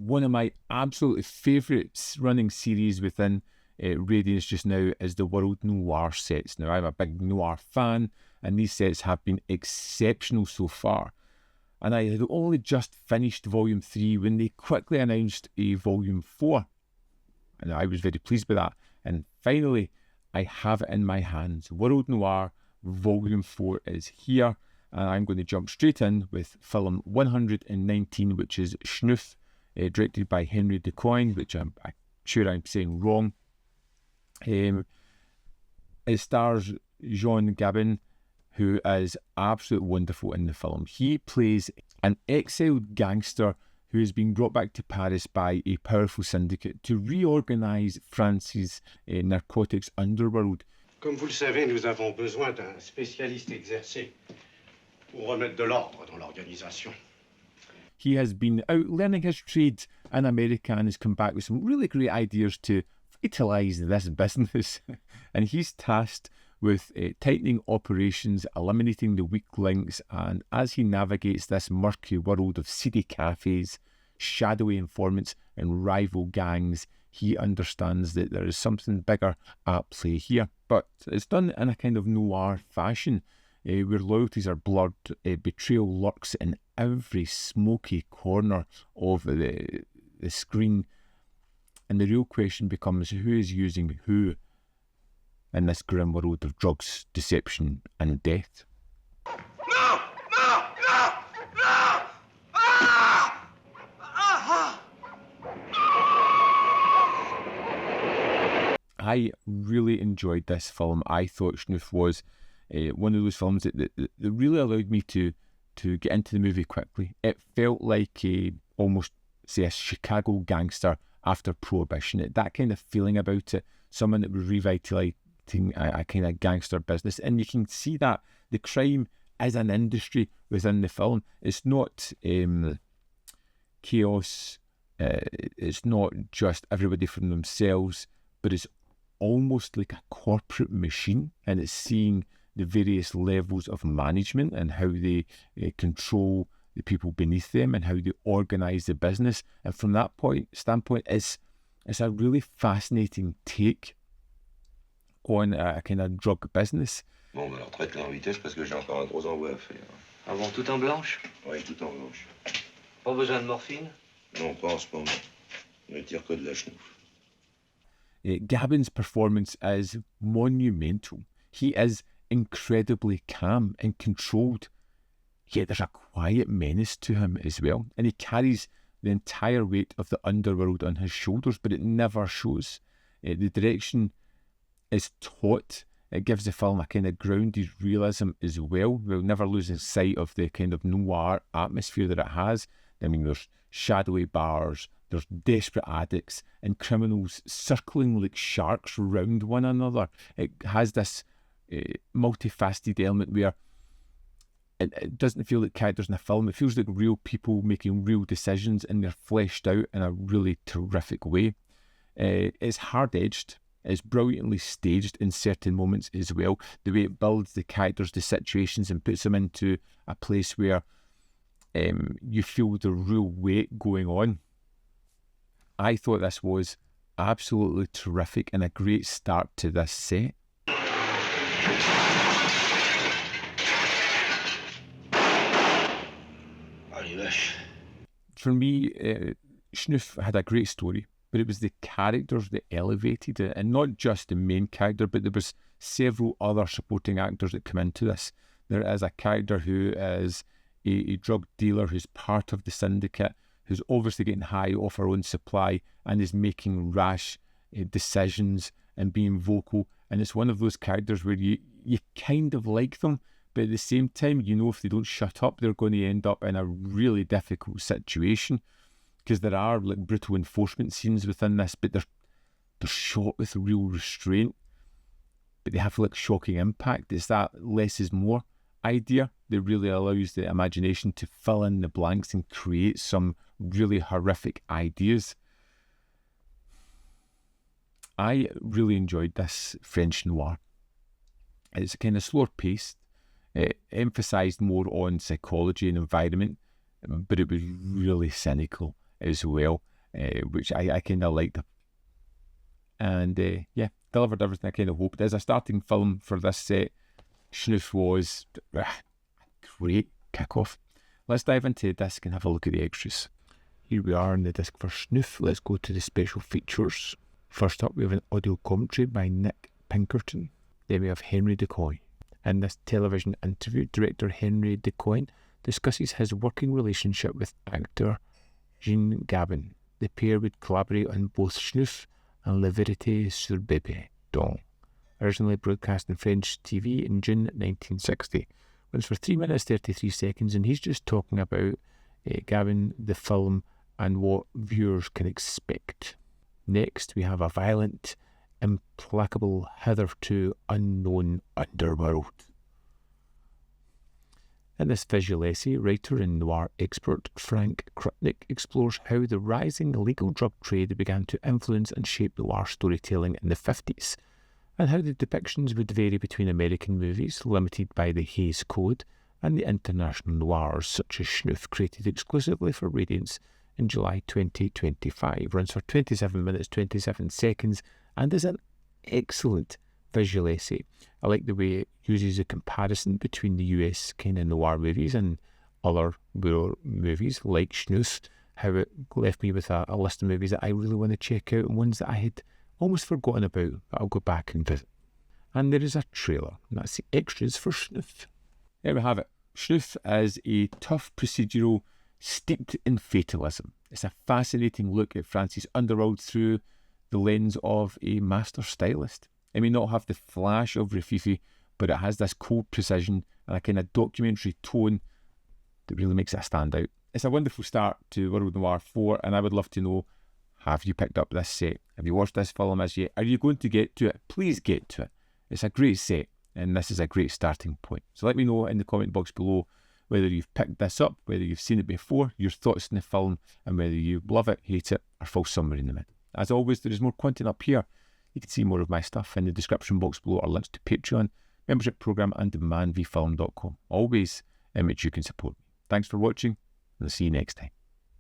One of my absolutely favourite running series within Radiance just now is the World Noir sets. Now, I'm a big noir fan, and these sets have been exceptional so far. And I had only just finished Volume 3 when they quickly announced a Volume 4. And I was very pleased with that. And finally, I have it in my hands. World Noir Volume 4 is here. And I'm going to jump straight in with film 119, which is Chnouf, directed by Henri Decoin, which I'm sure I'm saying wrong. It stars Jean Gabin, who is absolutely wonderful in the film. He plays an exiled gangster who has been brought back to Paris by a powerful syndicate to reorganize France's narcotics underworld. Comme vous le savez, nous avons besoin d'un spécialiste exercé pour remettre de l'ordre dans l'organisation. He has been out learning his trade in America and has come back with some really great ideas to vitalise this business. And he's tasked with tightening operations, eliminating the weak links, and as he navigates this murky world of seedy cafes, shadowy informants and rival gangs, he understands that there is something bigger at play here. But it's done in a kind of noir fashion, where loyalties are blurred, betrayal lurks in every smoky corner of the screen, and the real question becomes who is using who in this grim world of drugs, deception and death. No! No! No! No! Ah! Ah! I really enjoyed this film. I thought Chnouf was one of those films that really allowed me to get into the movie quickly. It felt like almost, say, a Chicago gangster after Prohibition. That kind of feeling about it, someone that was revitalising a kind of gangster business. And you can see that the crime is an industry within the film. It's not chaos, it's not just everybody for themselves, but it's almost like a corporate machine, and it's seeing the various levels of management and how they control the people beneath them and how they organise the business. And from that standpoint, it's a really fascinating take on a kind of drug business. Bon, alors traite-la en vitesse parce que j'ai encore un gros envoi à faire. Ah bon, tout en blanche? Oui, tout en blanche. Pas besoin de morphine? Non, pas en ce moment. Ne tire que de la Chnouf. Gabin's performance is monumental. He is incredibly calm and controlled, yet there's a quiet menace to him as well, and he carries the entire weight of the underworld on his shoulders, but it never shows. The direction is taut. It gives the film a kind of grounded realism as well, while never losing sight of the kind of noir atmosphere that it has. I mean, there's shadowy bars, there's desperate addicts, and criminals circling like sharks round one another. It has this multifaceted element where it doesn't feel like characters in a film. It feels like real people making real decisions, and they're fleshed out in a really terrific way. It's hard-edged. It's brilliantly staged in certain moments as well. The way it builds the characters, the situations, and puts them into a place where you feel the real weight going on. I thought this was absolutely terrific and a great start to this set. For me, Chnouf had a great story, but it was the characters that elevated it, and not just the main character, but there was several other supporting actors that come into this. There is a character who is a drug dealer who's part of the syndicate, who's obviously getting high off her own supply and is making rash decisions and being vocal. And it's one of those characters where you kind of like them, but at the same time, you know if they don't shut up, they're going to end up in a really difficult situation, because there are like brutal enforcement scenes within this, but they're shot with real restraint, but they have like shocking impact. It's that less is more idea that really allows the imagination to fill in the blanks and create some really horrific ideas. I really enjoyed this French noir. It's kind of slower paced. It emphasised more on psychology and environment, but it was really cynical as well. which I kind of liked. And yeah, delivered everything I kind of hoped. As a starting film for this set, Chnouf was a great kick-off. Let's dive into the disc and have a look at the extras. Here we are on the disc for Chnouf. Let's go to the special features. First up, we have an audio commentary by Nick Pinkerton. Then we have Henri Decoin. In this television interview, director Henri Decoin discusses his working relationship with actor Jean Gabin. The pair would collaborate on both Chnouf and La Vérité sur Bébé Don, originally broadcast in French TV in June 1960. Runs for 3 minutes 33 seconds, and he's just talking about Gabin, the film, and what viewers can expect. Next, we have a violent, implacable, hitherto unknown underworld. In this visual essay, writer and noir expert Frank Krupnik explores how the rising illegal drug trade began to influence and shape noir storytelling in the 50s, and how the depictions would vary between American movies, limited by the Hays Code, and the international noirs such as Chnouf, created exclusively for Radiance in July 2025. Runs for 27 minutes 27 seconds and is an excellent visual essay. I like the way it uses a comparison between the US kind of noir movies and other movies like Chnouf, how it left me with a list of movies that I really want to check out and ones that I had almost forgotten about, but I'll go back and visit. And there is a trailer, and that's the extras for Chnouf. There we have it. Chnouf is a tough procedural steeped in fatalism. It's a fascinating look at France's underworld through the lens of a master stylist. It may not have the flash of Rififi, but it has this cold precision and a kind of documentary tone that really makes it stand out. It's a wonderful start to World Noir 4, and I would love to know, have you picked up this set? Have you watched this film as yet? Are you going to get to it? Please get to it. It's a great set, and this is a great starting point. So let me know in the comment box below whether you've picked this up, whether you've seen it before, your thoughts on the film, and whether you love it, hate it, or fall somewhere in the middle. As always, there is more content up here. You can see more of my stuff in the description box below, or links to Patreon, membership program, and demandvfilm.com. Always in which you can support me. Thanks for watching, and I'll see you next time.